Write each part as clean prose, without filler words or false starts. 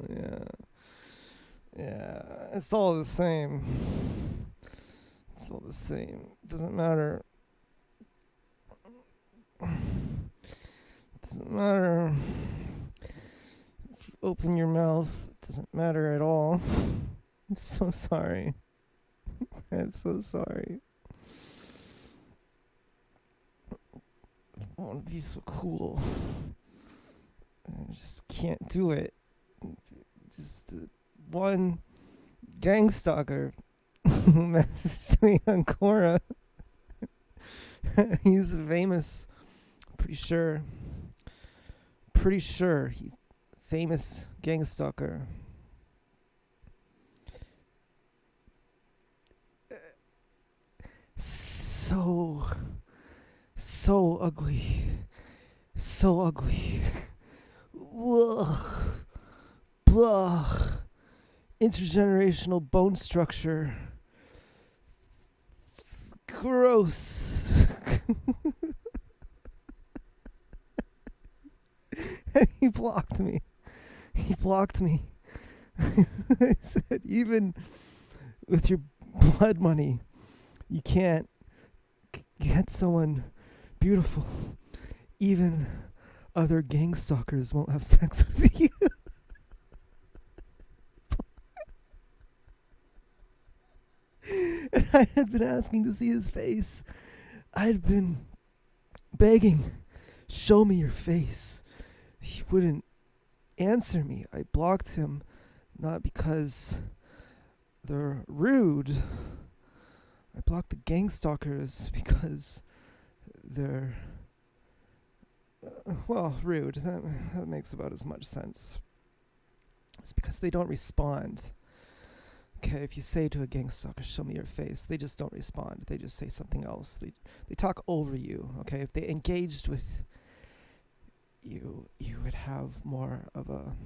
Yeah. Yeah. It's all the same. It's all the same. Doesn't matter. Doesn't matter. If you open your mouth, it doesn't matter at all. I'm so sorry. I'm so sorry. I want to be so cool. I just can't do it. Just one gang stalker messaged me on Quora. He's famous. Pretty sure. He famous gang stalker. So ugly. So ugly. Ugh. Blah. Intergenerational bone structure. Gross. He blocked me. He said, even with your blood money, you can't get someone beautiful. Even other gang stalkers won't have sex with you. And I had been asking to see his face. I had been begging, show me your face. He wouldn't answer me. I blocked him not because they're rude. I blocked the gang stalkers because they're rude. That makes about as much sense. It's because they don't respond. Okay, if you say to a gang stalker, show me your face, they just don't respond. They just say something else. They talk over you. Okay, if they engaged with you would have more of a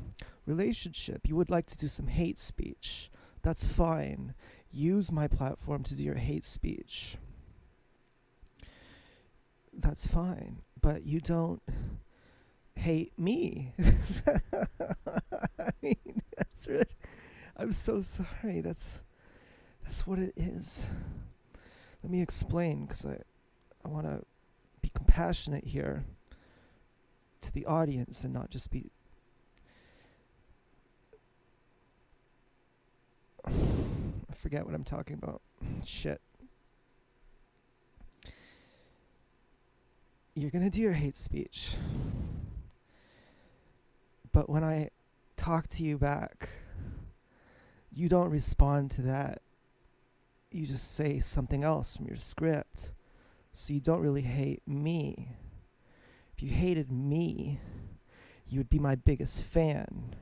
relationship. You would like to do some hate speech. That's fine. Use my platform to do your hate speech. That's fine. But you don't hate me. I mean, that's really, I'm so sorry. That's what it is. Let me explain, because I want to be compassionate here to the audience and not just be... I forget what I'm talking about. Shit. You're going to do your hate speech. But when I talk to you back, you don't respond to that. You just say something else from your script. So you don't really hate me. If you hated me, you would be my biggest fan.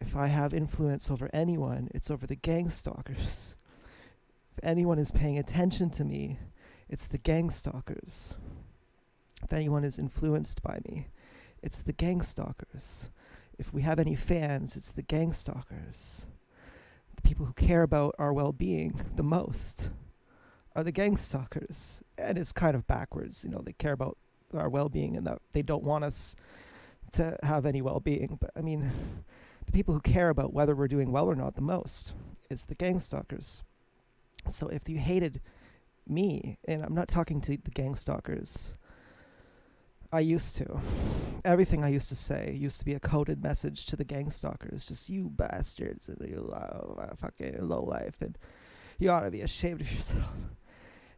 If I have influence over anyone, it's over the gang stalkers. If anyone is paying attention to me, it's the gang stalkers. If anyone is influenced by me, it's the gang stalkers. If we have any fans, it's the gang stalkers. The people who care about our well-being the most are the gang stalkers. And it's kind of backwards, they care about our well-being and that they don't want us to have any well-being. But I mean, the people who care about whether we're doing well or not the most is the gang stalkers. So if you hated me. And I'm not talking to the gang stalkers. I used to. Everything I used to say used to be a coded message to the gang stalkers. Just, you bastards, and you fucking low life, and you ought to be ashamed of yourself.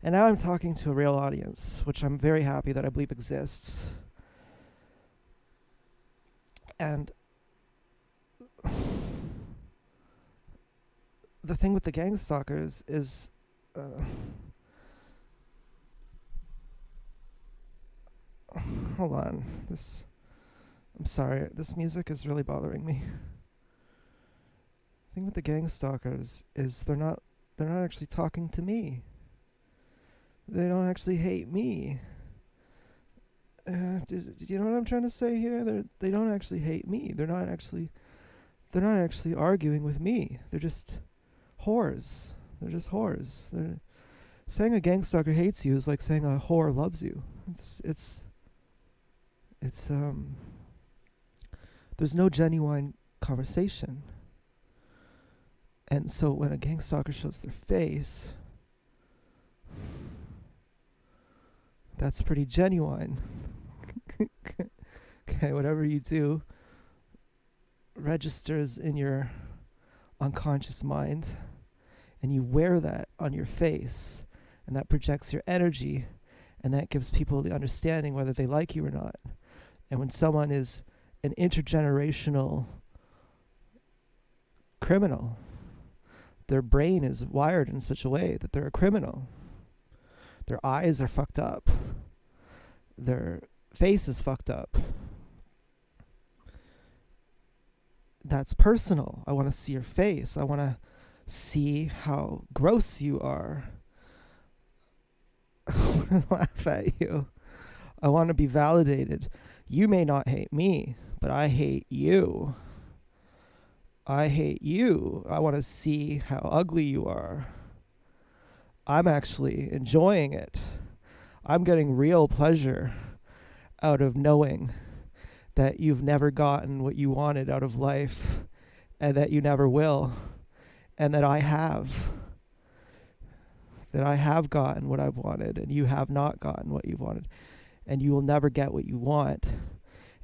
And now I'm talking to a real audience, which I'm very happy that I believe exists. And the thing with the gang stalkers is, hold on, I'm sorry, this music is really bothering me. The thing with the gang stalkers is they're not actually talking to me. They don't actually hate me. Do you know what I'm trying to say here? They don't actually hate me. They're not actually arguing with me. They're just whores. They're just whores. Saying a gang stalker hates you is like saying a whore loves you. It's there's no genuine conversation. And so when a gang stalker shows their face, that's pretty genuine. Okay, whatever you do registers in your unconscious mind, and you wear that on your face, and that projects your energy, and that gives people the understanding whether they like you or not. And when someone is an intergenerational criminal, their brain is wired in such a way that they're a criminal. Their eyes are fucked up. Their face is fucked up. That's personal. I want to see your face. I want to see how gross you are. I want to laugh at you. I want to be validated. You may not hate me, but I hate you. I hate you. I want to see how ugly you are. I'm actually enjoying it. I'm getting real pleasure out of knowing that you've never gotten what you wanted out of life, and that you never will, and that I have. That I have gotten what I've wanted, and you have not gotten what you've wanted. And you will never get what you want,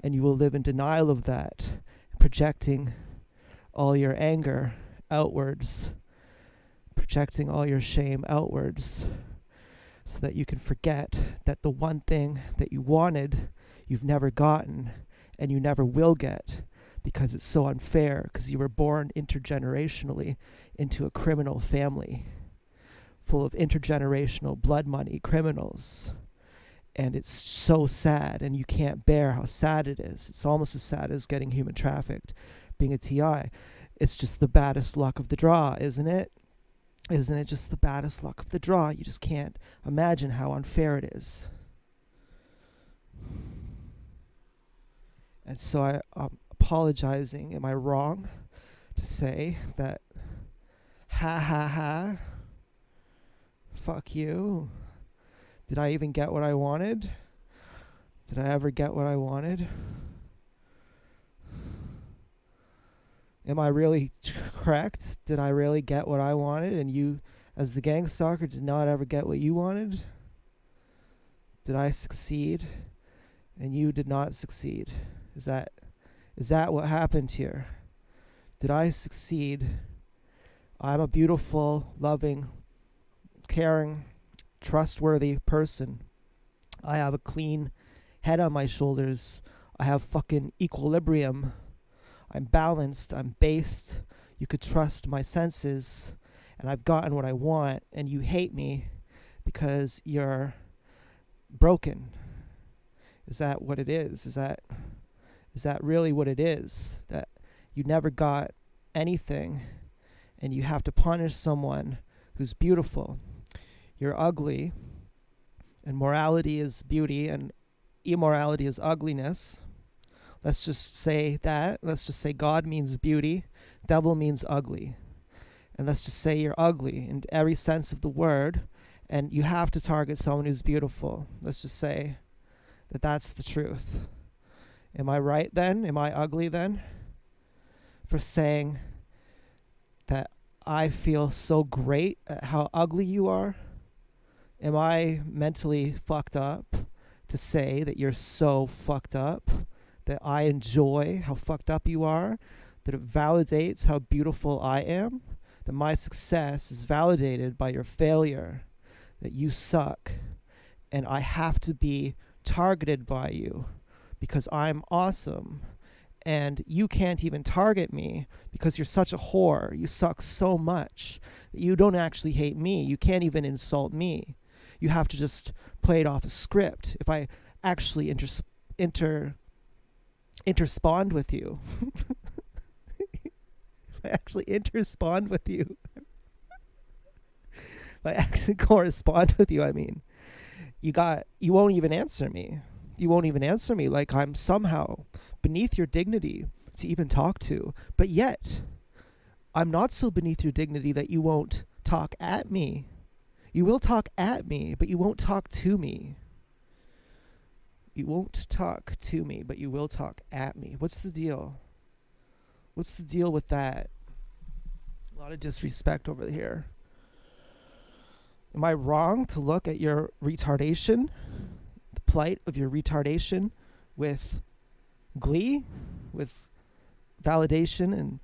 and you will live in denial of that, projecting all your anger outwards, projecting all your shame outwards, so that you can forget that the one thing that you wanted, you've never gotten, and you never will get, because it's so unfair, because you were born intergenerationally into a criminal family full of intergenerational blood money criminals. And it's so sad, and you can't bear how sad it is. It's almost as sad as getting human trafficked, being a TI. It's just the baddest luck of the draw, isn't it? Isn't it just the baddest luck of the draw? You just can't imagine how unfair it is. And so I'm apologizing. Am I wrong to say that, ha ha ha, fuck you? Did I even get what I wanted? Did I ever get what I wanted? Am I really correct? Did I really get what I wanted, and you, as the gang stalker, did not ever get what you wanted? Did I succeed, and you did not succeed? Is that what happened here? Did I succeed? I'm a beautiful, loving, caring, trustworthy person. I have a clean head on my shoulders. I have fucking equilibrium. I'm balanced. I'm based. You could trust my senses. And I've gotten what I want. And you hate me because you're broken. Is that what it is? Is that really what it is? That you never got anything, and you have to punish someone who's beautiful. You're ugly, and morality is beauty, and immorality is ugliness. Let's just say that. Let's just say God means beauty, devil means ugly. And let's just say you're ugly in every sense of the word, and you have to target someone who's beautiful. Let's just say that that's the truth. Am I right then? Am I ugly then? For saying that I feel so great at how ugly you are? Am I mentally fucked up to say that you're so fucked up, that I enjoy how fucked up you are, that it validates how beautiful I am, that my success is validated by your failure, that you suck, and I have to be targeted by you because I'm awesome, and you can't even target me because you're such a whore. You suck so much that you don't actually hate me. You can't even insult me. You have to just play it off a script. If I actually interspond with you, if I actually interspond with you, if I actually correspond with you, I mean, you won't even answer me. You won't even answer me, like I'm somehow beneath your dignity to even talk to. But yet, I'm not so beneath your dignity that you won't talk at me. You will talk at me, but you won't talk to me. You won't talk to me, but you will talk at me. What's the deal? What's the deal with that? A lot of disrespect over here. Am I wrong to look at your retardation, the plight of your retardation, with glee, with validation and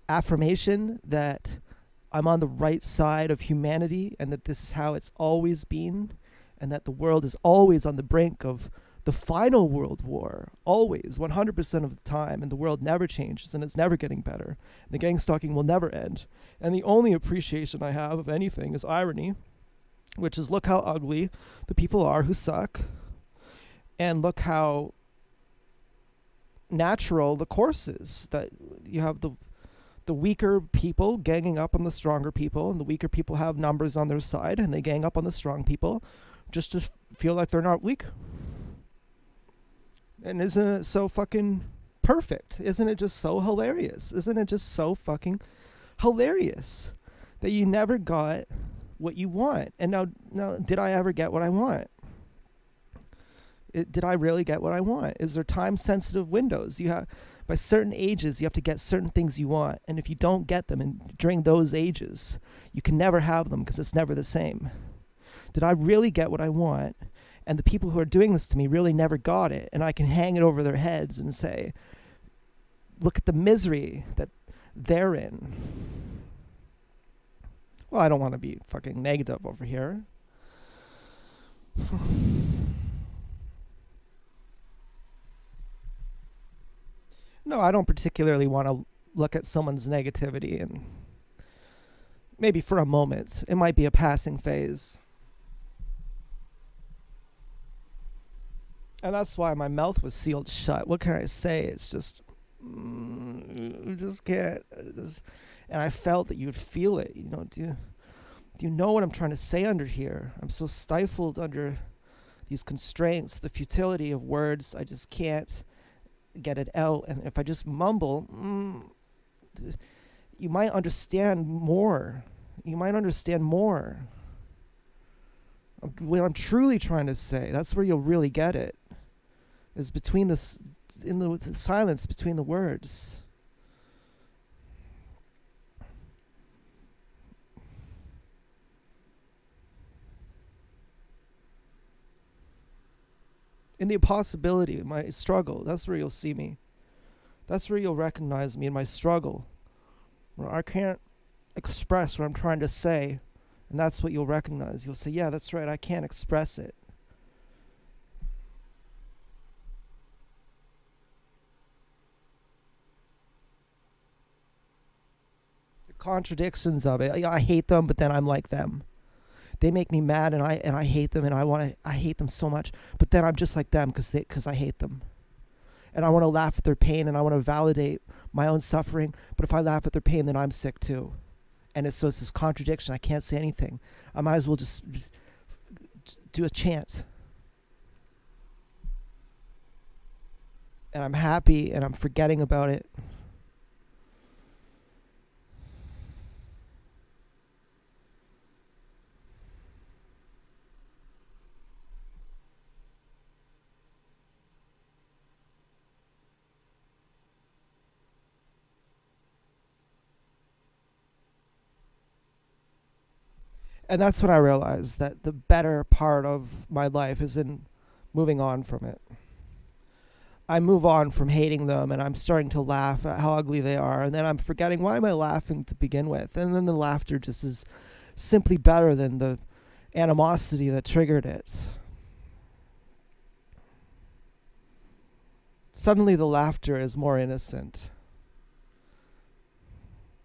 affirmation that I'm on the right side of humanity and that this is how it's always been, and that the world is always on the brink of the final world war, always, 100% of the time, and the world never changes and it's never getting better. The gang stalking will never end. And the only appreciation I have of anything is irony, which is look how ugly the people are who suck, and look how natural the course is, that you have the weaker people ganging up on the stronger people, and the weaker people have numbers on their side, and they gang up on the strong people just to feel like they're not weak. And isn't it so fucking perfect? Isn't it just so hilarious? Isn't it just so fucking hilarious that you never got what you want? And now, did I ever get what I want? Did I really get what I want? Is there time-sensitive windows? You have, by certain ages, you have to get certain things you want, and if you don't get them during those ages, you can never have them because it's never the same. Did I really get what I want? And the people who are doing this to me really never got it, and I can hang it over their heads and say, look at the misery that they're in. Well, I don't want to be fucking negative over here. No, I don't particularly want to look at someone's negativity, and maybe for a moment. It might be a passing phase. And that's why my mouth was sealed shut. What can I say? It's just, just can't. And I felt that you'd feel it. You know, do you know what I'm trying to say under here? I'm so stifled under these constraints, the futility of words. I just can't get it out. And if I just mumble, you might understand more. You might understand more. What I'm truly trying to say, that's where you'll really get it, is between the silence between the words. In the impossibility of my struggle, that's where you'll see me. That's where you'll recognize me in my struggle, where I can't express what I'm trying to say, and that's what you'll recognize. You'll say, yeah, that's right, I can't express it. The contradictions of it, I hate them, but then I'm like them. They make me mad, and I hate them, and I hate them so much, but then I'm just like them because I hate them. And I want to laugh at their pain, and I want to validate my own suffering, but if I laugh at their pain, then I'm sick too. And it's this contradiction. I can't say anything. I might as well just do a chant. And I'm happy, and I'm forgetting about it. And that's when I realized that the better part of my life is in moving on from it. I move on from hating them and I'm starting to laugh at how ugly they are. And then I'm forgetting, why am I laughing to begin with? And then the laughter just is simply better than the animosity that triggered it. Suddenly the laughter is more innocent.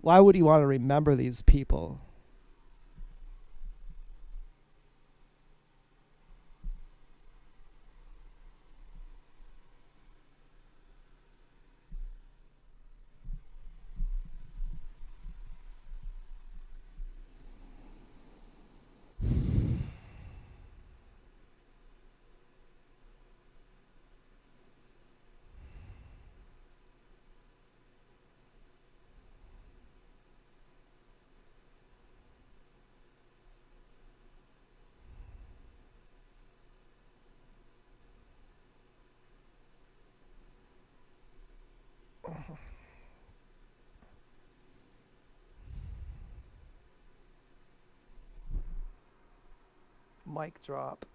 Why would you want to remember these people? Mic drop.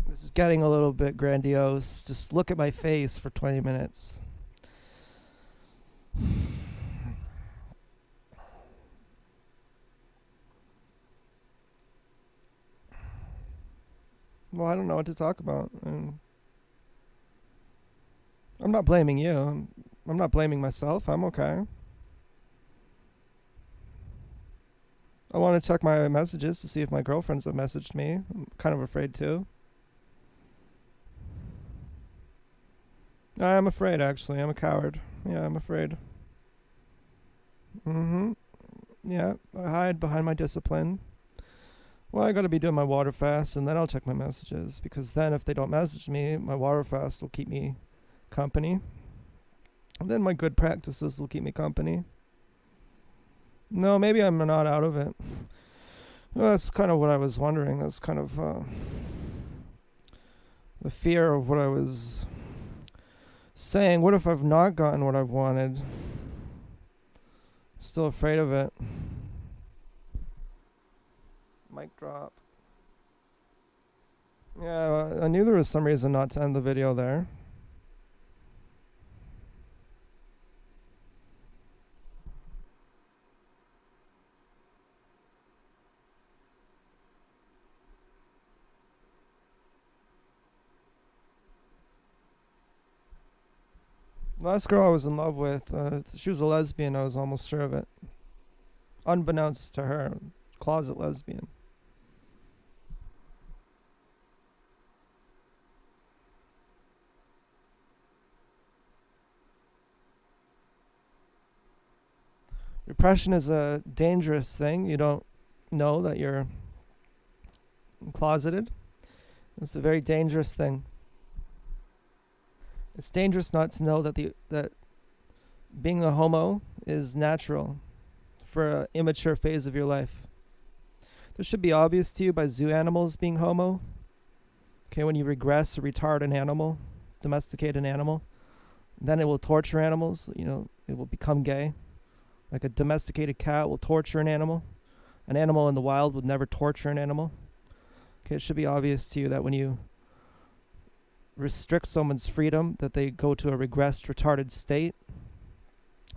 This is getting a little bit grandiose. Just look at my face for 20 minutes. Well, I don't know what to talk about. I'm not blaming you. I'm not blaming myself. I'm okay. I want to check my messages to see if my girlfriends have messaged me. I'm kind of afraid too. I'm afraid, actually. I'm a coward. Yeah, I'm afraid. Mm-hmm. Yeah, I hide behind my discipline. Well, I gotta be doing my water fast, and then I'll check my messages, because then if they don't message me, my water fast will keep me company. And then my good practices will keep me company. No, maybe I'm not out of it. Well, that's kind of what I was wondering. That's kind of the fear of what I was saying. What if I've not gotten what I've wanted? Still afraid of it. Mic drop. Yeah, I knew there was some reason not to end the video there. Last girl I was in love with, she was a lesbian. I was almost sure of it. Unbeknownst to her, closet lesbian. Repression is a dangerous thing. You don't know that you're closeted. It's a very dangerous thing. It's dangerous not to know that being a homo is natural for an immature phase of your life. This should be obvious to you by zoo animals being homo. Okay, when you regress or retard an animal, domesticate an animal, then it will torture animals. It will become gay. Like a domesticated cat will torture an animal. An animal in the wild would never torture an animal. Okay, it should be obvious to you that when you restrict someone's freedom, that they go to a regressed, retarded state.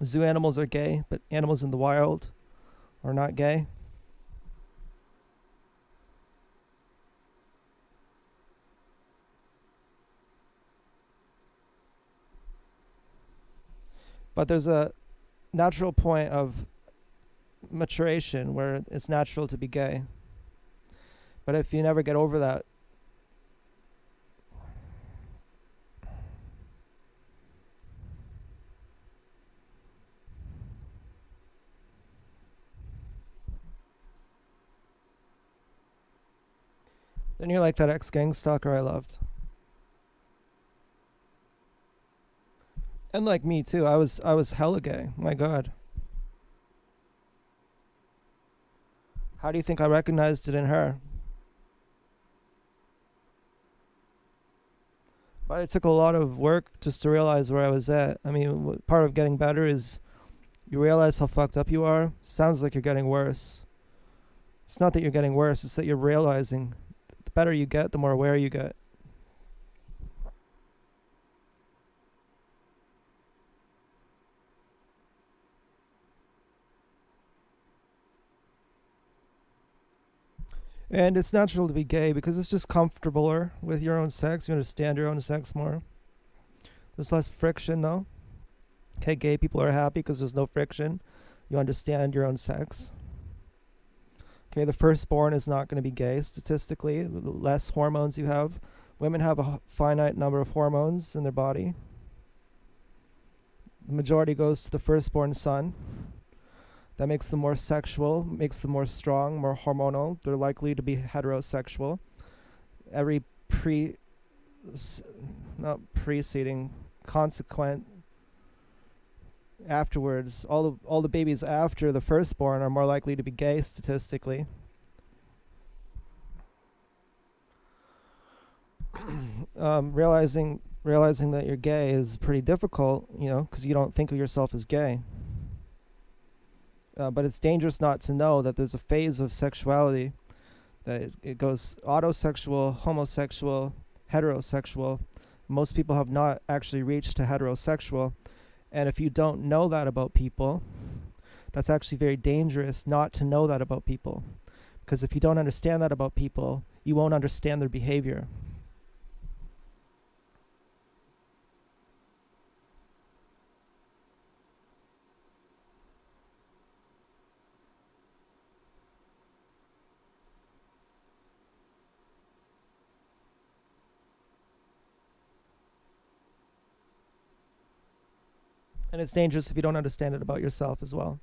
Zoo animals are gay, but animals in the wild are not gay. But there's a natural point of maturation where it's natural to be gay. But if you never get over that, then you're like that ex-gang stalker I loved. And like me too, I was hella gay. My God. How do you think I recognized it in her? But it took a lot of work just to realize where I was at. I mean, part of getting better is you realize how fucked up you are. Sounds like you're getting worse. It's not that you're getting worse, it's that you're realizing. The better you get, the more aware you get. And it's natural to be gay because it's just comfortabler with your own sex. You understand your own sex more. There's less friction though. Okay, gay people are happy because there's no friction. You understand your own sex. Okay, the firstborn is not going to be gay statistically. The less hormones you have. Women have a finite number of hormones in their body. The majority goes to the firstborn son. That makes them more sexual, makes them more strong, more hormonal. They're likely to be heterosexual. Every consequent afterwards, all the babies after the firstborn are more likely to be gay statistically. Realizing that you're gay is pretty difficult, because you don't think of yourself as gay. But it's dangerous not to know that there's a phase of sexuality that it goes autosexual, homosexual, heterosexual. Most people have not actually reached to heterosexual. And if you don't know that about people, that's actually very dangerous not to know that about people. Because if you don't understand that about people, you won't understand their behavior. And it's dangerous if you don't understand it about yourself as well.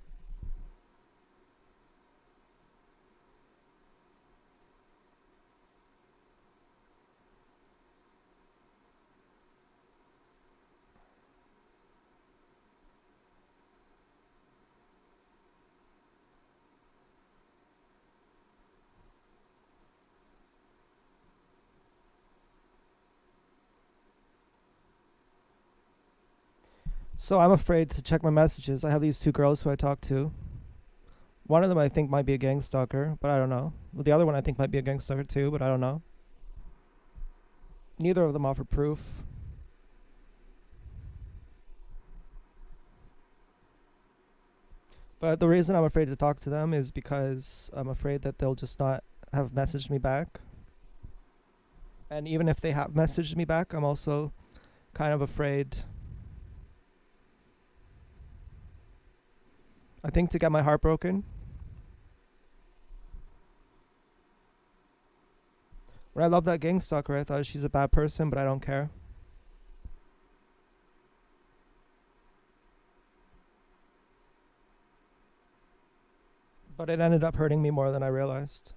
So I'm afraid to check my messages. I have these two girls who I talk to. One of them I think might be a gang stalker, but I don't know. Well, the other one I think might be a gang stalker too, but I don't know. Neither of them offer proof. But the reason I'm afraid to talk to them is because I'm afraid that they'll just not have messaged me back. And even if they have messaged me back, I'm also kind of afraid. I think to get my heart broken. When I love that gang stalker, I thought she's a bad person, but I don't care. But it ended up hurting me more than I realized.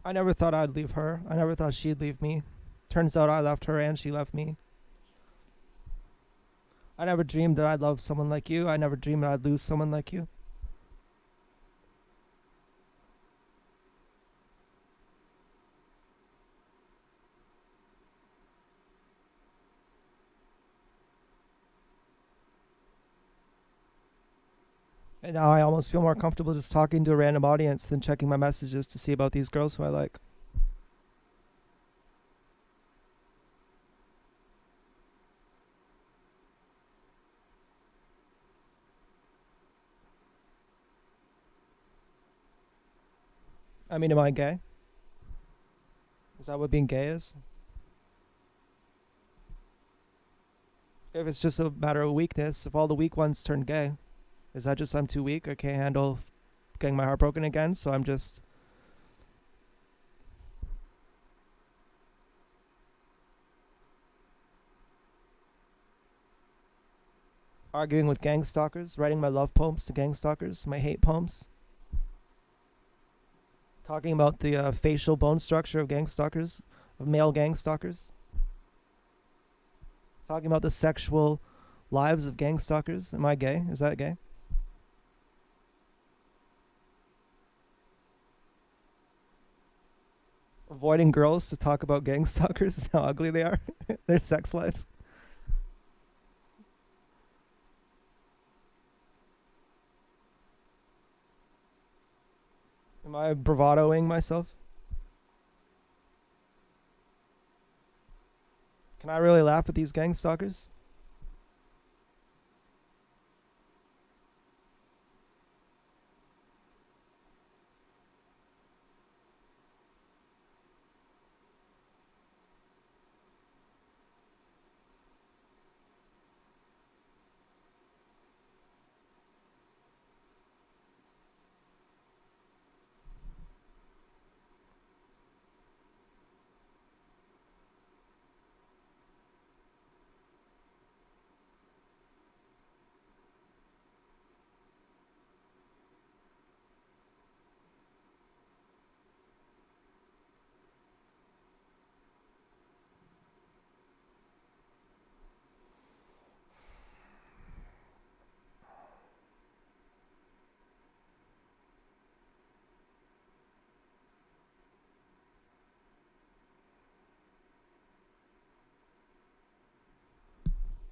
I never thought I'd leave her. I never thought she'd leave me. Turns out I left her and she left me. I never dreamed that I'd love someone like you. I never dreamed that I'd lose someone like you. And now I almost feel more comfortable just talking to a random audience than checking my messages to see about these girls who I like. I mean, am I gay? Is that what being gay is? If it's just a matter of weakness, if all the weak ones turn gay, is that just I'm too weak? I can't handle getting my heart broken again, so I'm just arguing with gang stalkers, writing my love poems to gang stalkers, my hate poems, talking about the facial bone structure of gang stalkers, of male gang stalkers, talking about the sexual lives of gang stalkers. Am I gay? Is that gay? Avoiding girls to talk about gang stalkers and how ugly they are, their sex lives. Am I bravadoing myself? Can I really laugh at these gang stalkers?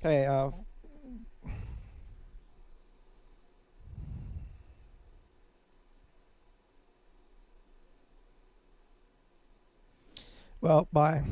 Hey, well, bye.